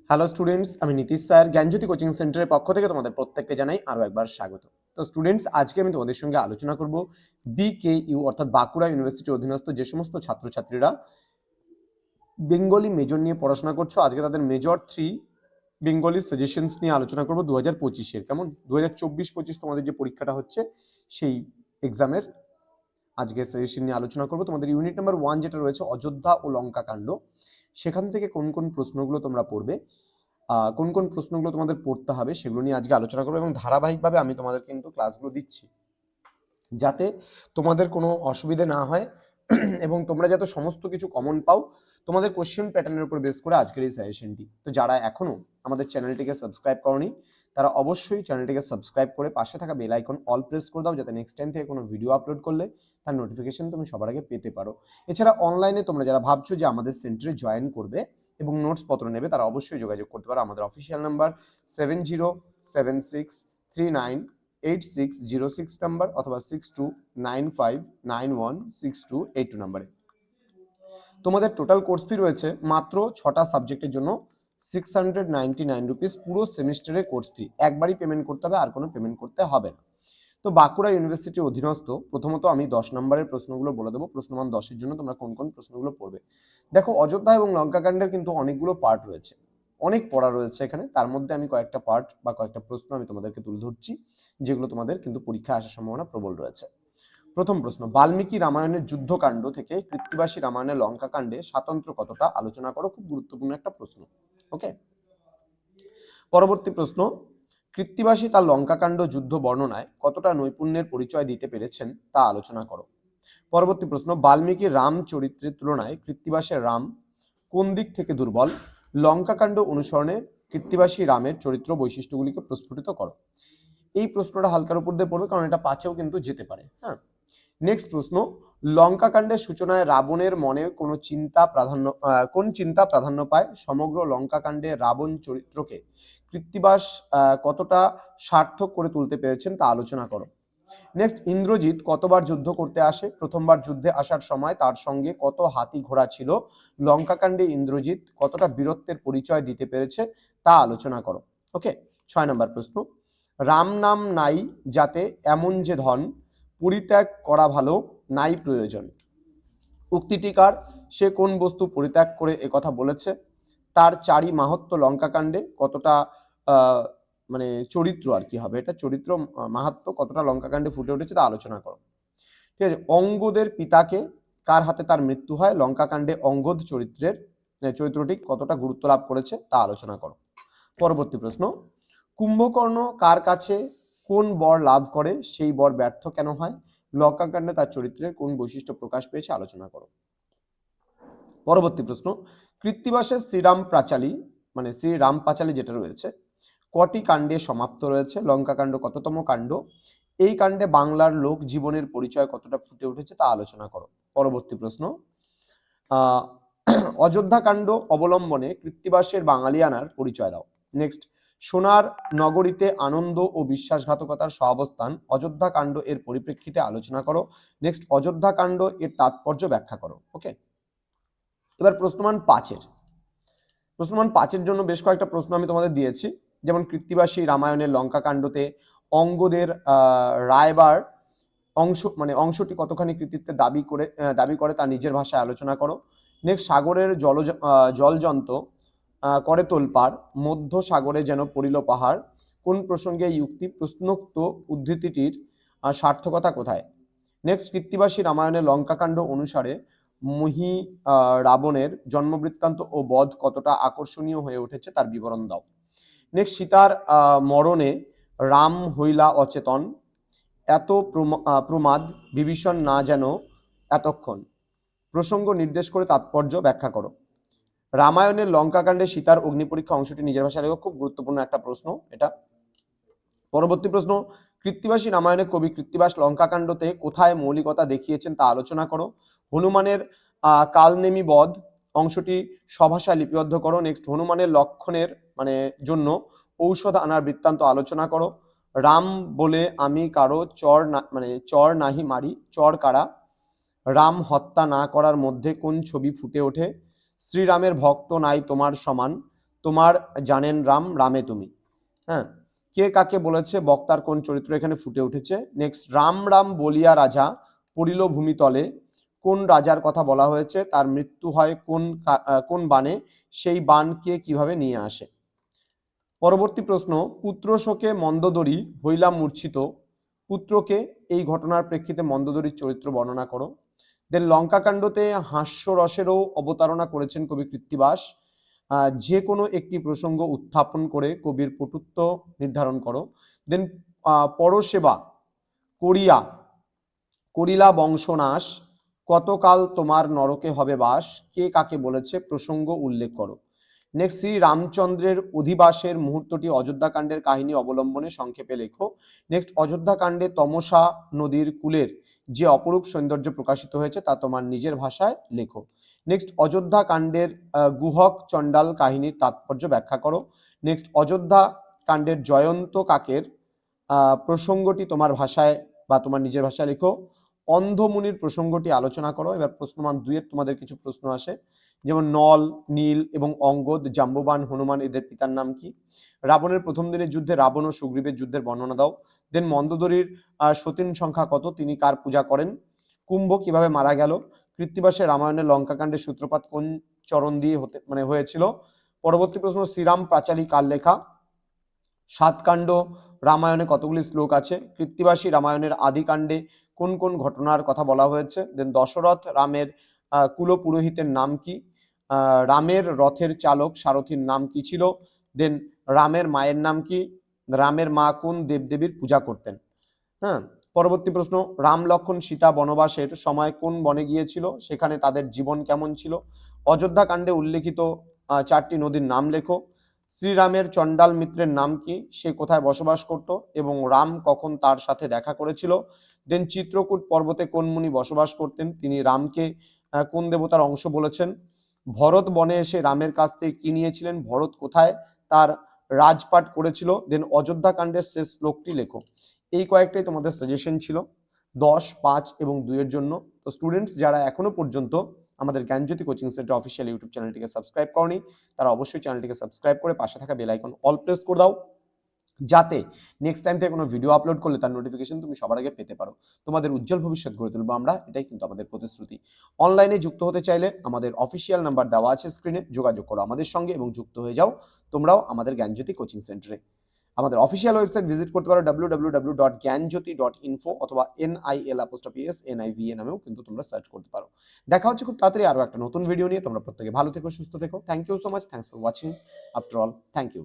Hello students, আমি Nitish sir জ্ঞানজ্যোতি coaching সেন্টারের পক্ষ থেকে তোমাদের প্রত্যেককে জানাই আরও একবার স্বাগত। তো স্টুডেন্টস, আজকে আমি তোমাদের সঙ্গে আলোচনা করব BKU অর্থাৎ বাঁকুড়া ইউনিভার্সিটির অধীনস্থ যে সমস্ত ছাত্রছাত্রীরা বেঙ্গলি মেজর নিয়ে পড়াশোনা করছো, আজকে তাদের মেজর 3 বেঙ্গলি সাজেশনস নিয়ে আলোচনা করব 2025-এর। কেমন 2024-25 তোমাদের যে পরীক্ষাটা হচ্ছে সেই এক্সামের আজকে সাজেশন নিয়ে আলোচনা করব। তোমাদের ইউনিট নাম্বার 1 যেটা রয়েছে অযোধ্যা ও লঙ্কা কাণ্ড, সেখান থেকে কোন কোন প্রশ্নগুলো তোমরা পড়বে, কোন কোন প্রশ্নগুলো তোমাদের পড়তে হবে সেগুলো নিয়ে আজকে আলোচনা করবো। এবং ধারাবাহিকভাবে আমি তোমাদের কিন্তু ক্লাসগুলো দিচ্ছি যাতে তোমাদের কোনো অসুবিধে না হয় এবং তোমরা যাতে সমস্ত কিছু কমন পাও তোমাদের কোশ্চেন প্যাটার্নের উপর বেস করে আজকের এই সাজেশনটি। তো যারা এখনো আমাদের চ্যানেলটিকে সাবস্ক্রাইব করনি তারা অবশ্যই চ্যানেলটিকে সাবস্ক্রাইব করে পাশে থাকা বেল আইকন অল প্রেস করে দাও, যাতে নেক্সট টাইম থেকে কোনো ভিডিও আপলোড করলে তার নোটিফিকেশন তুমি সবার আগে পেতে পারো। এছাড়া অনলাইনে তোমরা যারা ভাবছো যে আমাদের সেন্টারে জয়েন করবে এবং নোটস পত্র নেবে, তারা অবশ্যই যোগাযোগ করতে পারো। আমাদের অফিসিয়াল নাম্বার 7076398606 নাম্বার অথবা 6295916282 নাম্বারে। তোমাদের টোটাল কোর্স ফি রয়েছে মাত্র 6টা সাবজেক্টের জন্য 699 রুপিস, পুরো সেমিস্টারের কোর্স ফি একবারই পেমেন্ট করতে হবে, আর কোনো পেমেন্ট করতে হবে না। তো বাঁকুড়া ইউনিভার্সিটির অধীনস্থ প্রথমত আমি 10 নম্বরের প্রশ্নগুলো বলে দেবো। প্রশ্নমান 10-এর জন্য তোমরা কোন কোন প্রশ্নগুলো পড়বে। দেখো, অযোধ্যা এবং লঙ্কাকাণ্ডের কিন্তু অনেকগুলো পার্ট রয়েছে, অনেক পড়া রয়েছে এখানে। তার মধ্যে আমি কয়েকটা পার্ট বা কয়েকটা প্রশ্ন আমি তোমাদেরকে তুলে ধরছি, যেগুলো তোমাদের কিন্তু পরীক্ষায় আসার সম্ভাবনা প্রবল রয়েছে। প্রথম প্রশ্ন, বাল্মীকি রামায়ণের যুদ্ধকাণ্ড থেকে কৃত্তিবাসী রামায়ণের লঙ্কাকাণ্ডে স্বাতন্ত্র্য কতটা আলোচনা করো। খুব গুরুত্বপূর্ণ একটা প্রশ্ন। ওকে, পরবর্তী প্রশ্ন, কৃত্তিবাসী তার লঙ্কাকাণ্ড যুদ্ধ বর্ণনায় কতটা নৈপুণ্যের পরিচয় দিতে পেরেছেন তা আলোচনা করো। পরবর্তী প্রশ্ন, বাল্মীকি রাম চরিত্রের তুলনায় কৃত্তিবাসের রাম কোন দিক থেকে দুর্বল। লঙ্কাকাণ্ড অনুসরণে কৃত্তিবাসী রামের চরিত্র বৈশিষ্ট্যগুলিকে প্রস্ফুটিত করো। এই প্রশ্নটা হালকার উপর দিয়ে পড়বে, কারণ এটা 5-এও কিন্তু যেতে পারে। হ্যাঁ, নেক্সট প্রশ্ন, লঙ্কাকাণ্ডের সূচনায় রাবণের মনে কোন চিন্তা প্রাধান্য পায়। সমগ্র লঙ্কাকাণ্ডে রাবণ চরিত্রকে কৃত্তিবাস কতটা সার্থক করে তুলতে পেরেছেন তা আলোচনা করো। নেক্সট, ইন্দ্রজিৎ কতবার যুদ্ধ করতে আসে। প্রথমবার যুদ্ধে আসার সময় তার সঙ্গে কত হাতি ঘোড়া ছিল। লঙ্কাকাণ্ডে ইন্দ্রজিৎ কতটা বীরত্বের পরিচয় দিতে পেরেছে তা আলোচনা করো। ওকে, 6 নম্বর প্রশ্ন, রাম নাম নাই যাতে এমন যে ধন, পরিত্যাগ করা ভালো নাই প্রয়োজন। উক্তিটিকার, সে কোন বস্তু পরিত্যাগ করে একথা বলেছে। তার চারি মাহাত্ম্য লঙ্কাকাণ্ডে কতটা মানে চরিত্র আর কি হবে, এটা চরিত্র মাহাত্ম্য কতটা লঙ্কাকাণ্ডে ফুটে উঠেছে তা আলোচনা করো। ঠিক আছে, অঙ্গদের পিতাকে কার হাতে তার মৃত্যু হয়। লঙ্কাকাণ্ডে অঙ্গদ চরিত্রটি কতটা গুরুত্ব লাভ করেছে তা আলোচনা করো। পরবর্তী প্রশ্ন, কুম্ভকর্ণ কার কাছে কোন বর লাভ করে, সেই বর ব্যর্থ কেন হয়। লঙ্কাকাণ্ডে তার চরিত্রের কোন বৈশিষ্ট্য প্রকাশ পেয়েছে আলোচনা করো। পরবর্তী প্রশ্ন, কৃত্তিবাসের শ্রীরাম পাঁচালী যেটা রয়েছে কটি কাণ্ডে সমাপ্ত রয়েছে। লঙ্কাকাণ্ড কততম কাণ্ড। এই কাণ্ডে বাংলার লোক জীবনের পরিচয় কতটা ফুটে উঠেছে তা আলোচনা করো। পরবর্তী প্রশ্ন, অযোধ্যা কাণ্ড অবলম্বনে কৃত্তিবাসের বাঙালিয়ানার পরিচয় দাও। নেক্সট, সোনার নগরীতে আনন্দ ও বিশ্বাসঘাতকতার সহাবস্থান। অযোধ্যা কাণ্ড এর পরিপ্রেক্ষিতে আলোচনা করো। নেক্সট, অযোধ্যা কাণ্ড এর তাৎপর্য ব্যাখ্যা করো। ওকে, এবার প্রশ্নমান 5-এর জন্য বেশ কয়েকটা প্রশ্ন আমি তোমাদের দিয়েছি, যেমন কৃত্তিবাসী রামায়ণের লঙ্কাকাণ্ডতে অঙ্গদের রায়বার অংশটি কতখানি কৃতিত্বের দাবি করে তা নিজের ভাষায় আলোচনা করো। নেক্সট, সাগরের জলযন্ত্র করে তোলপাড়, মধ্য সাগরে যেন পড়িল পাহাড়। কোন প্রসঙ্গে এই উক্তি প্রশ্নোক্ত উদ্ধৃতিটির সার্থকতা কোথায়। নেক্সট, কৃত্তিবাসী রামায়ণের লঙ্কাকাণ্ড অনুসারে মহি রাবণের জন্মবৃত্তান্ত ও বধ কতটা আকর্ষণীয় হয়ে উঠেছে তার বিবরণ দাও। নেক্সট, সীতার মরণে রাম হইলা অচেতন, এত প্রমাদ বিভীষণ না যেন এতক্ষণ। প্রসঙ্গ নির্দেশ করে তাৎপর্য ব্যাখ্যা করো। রামায়ণের লঙ্কাকাণ্ডে সীতার অগ্নিপরীক্ষা অংশটি নিজের ভাষায় লেখো। খুব গুরুত্বপূর্ণ একটা প্রশ্ন এটা। পরবর্তী প্রশ্ন, কৃত্তিবাসী রামায়ণের কবি কৃত্তিবাস লঙ্কাকাণ্ডতে কোথায় মৌলিকতা দেখিয়েছেন তা আলোচনা করো। হনুমানের কালনেমি বধ অংশটি স্বভাষায় লিপিবদ্ধ করো। নেক্সট, হনুমানের লক্ষণের জন্য ঔষধ আনার বৃত্তান্ত আলোচনা করো। রাম বলে আমি কারো চর নাহি মারি, চর কারা। রাম হত্যা না করার মধ্যে কোন ছবি ফুটে ওঠে। শ্রীরামের ভক্ত নাই তোমার সমান, তোমার জানেন রাম, রামে তুমি। হ্যাঁ, কে কাকে বলেছে, বক্তার কোন চরিত্র এখানে ফুটে উঠেছে। নেক্সট, রাম রাম বলিয়া রাজা পড়িল ভূমিতলে, কোন রাজার কথা বলা হয়েছে, তার মৃত্যু হয় কোন বানে, সেই বানকে কিভাবে নিয়ে আসে। পরবর্তী প্রশ্ন, পুত্র শোকে মন্দোদরী হইলা মূর্ছিত, পুত্রকে, এই ঘটনার প্রেক্ষিতে মন্দোদরীর চরিত্র বর্ণনা করো। দেন লঙ্কাকাণ্ডতে হাস্যরসেরও অবতারণা করেছেন কবি কৃত্তিবাস, যে কোনো একটি প্রসঙ্গ উত্থাপন করে কবির পটুত্ব নির্ধারণ করো। দেন পরসেবা করিয়া করিলা বংশনাশ, কতকাল তোমার নরকে হবে বাস, কে কাকে বলেছে, প্রসঙ্গ উল্লেখ করো। নেক্সট, শ্রী রামচন্দ্রের অধিবাসের মুহূর্তটি অযোধ্যাকাণ্ডের কাহিনী অবলম্বনে সংক্ষেপে লেখো। নেক্সট, অযোধ্যাকাণ্ডে তমসা নদীর কূলের যে অপরূপ সৌন্দর্য প্রকাশিত হয়েছে তা তোমার নিজের ভাষায় লেখো। নেক্সট, অযোধ্যাকাণ্ডের গুহক চণ্ডাল কাহিনীর তাৎপর্য ব্যাখ্যা করো। নেক্সট, অযোধ্যাকাণ্ডের জয়ন্ত কাকের প্রসঙ্গটি তোমার ভাষায় বা তোমার নিজের ভাষায় লেখো। অন্ধমুনির প্রসঙ্গটি আলোচনা করো। এবার প্রশ্নমান 2 এর তোমাদের কিছু প্রশ্ন আসে, যেমন নল, নীল এবং অঙ্গদ, জাম্ববান, হনুমান এদের পিতার নাম কি। রাবণের প্রথম দিনের যুদ্ধে রাবণ ও সুগ্রীবের যুদ্ধের বর্ণনা দাও। দেন মন্দোদরীর সতীন সংখ্যা কত, তিনি কার পূজা করেন। কুম্ভ কিভাবে মারা গেল। কৃত্তিবাসের রামায়ণের লঙ্কাকাণ্ডের সূত্রপাত কোন চরণ দিয়ে হয়েছিল। পরবর্তী প্রশ্ন, শ্রীরাম পাঁচালী কার লেখা। সাতকাণ্ড রামায়ণে কতগুলি শ্লোক আছে। কৃত্তিবাসী রামায়ণের আদিকাণ্ডে কোন কোন ঘটনার কথা বলা হয়েছে। দেন দশরথ রামের কুল পুরোহিতের নাম কি। রামের রথের চালক সারথীর নাম কি ছিল। দেন রামের মায়ের নাম কি। রামের মা কোন দেবদেবীর পূজা করতেন। হ্যাঁ, পরবর্তী প্রশ্ন, রাম লক্ষ্মণ সীতা বনবাসের সময় কোন বনে গিয়েছিল, সেখানে তাদের জীবন কেমন ছিল। অযোধ্যাকাণ্ডে উল্লেখিত 4টি নদীর নাম লেখো। শ্রীরামের চণ্ডাল মিত্রের নাম কি, সে কোথায় বসবাস করত এবং রাম কখন তার সাথে দেখা করেছিল। দেন চিত্রকূট পর্বতে কোন মুনি বসবাস করতেন, তিনি রামকে কোন দেবতার অংশ বলেছেন। ভরত বনে এসে রামের কাছ থেকে কি নিয়েছিলেন, ভরত কোথায় তার রাজপাট করেছিল। দেন অযোধ্যাকাণ্ডের শেষ শ্লোকটি লেখো। এই কয়েকটাই তোমাদের সাজেশন ছিল 10, 5 এবং 2 এর জন্য। তো স্টুডেন্টস যারা এখনো পর্যন্ত আমাদের জ্ঞানজ্যোতি কোচিং সেন্টার অফিসিয়াল ইউটিউব চ্যানেলটিকে সাবস্ক্রাইব করনি, তারা অবশ্যই চ্যানেলটিকে সাবস্ক্রাইব করে পাশে থাকা বেল আইকন অল প্রেস করে দাও, যাতে নেক্সট টাইম থেকে কোনো ভিডিও আপলোড করলে তার নোটিফিকেশন তুমি সবার আগে পেতে পারো। তোমাদের উজ্জ্বল ভবিষ্যৎ গড়ে তুলবো আমরা, এটাই কিন্তু আমাদের প্রতিশ্রুতি। অনলাইনে যুক্ত হতে চাইলে আমাদের অফিসিয়াল নাম্বার দেওয়া আছে স্ক্রিনে, যোগাযোগ করো আমাদের সঙ্গে এবং যুক্ত হয়ে যাও তোমরাও আমাদের জ্ঞানজ্যোতি কোচিং সেন্টারে। আমাদের অফিসিয়াল ওয়েবসাইট ভিজিট করতে পারো www.gyanjyoti.info অথবা NILNIVA নামেও কিন্তু তোমরা সার্চ করতে পারো। দেখা হচ্ছে খুব তাড়াতাড়ি আরো একটা নতুন ভিডিও নিয়ে। তোমরা প্রত্যেকে ভালো থেকো, সুস্থ থেকো। Thank you so much, thanks for watching. After all, thank you.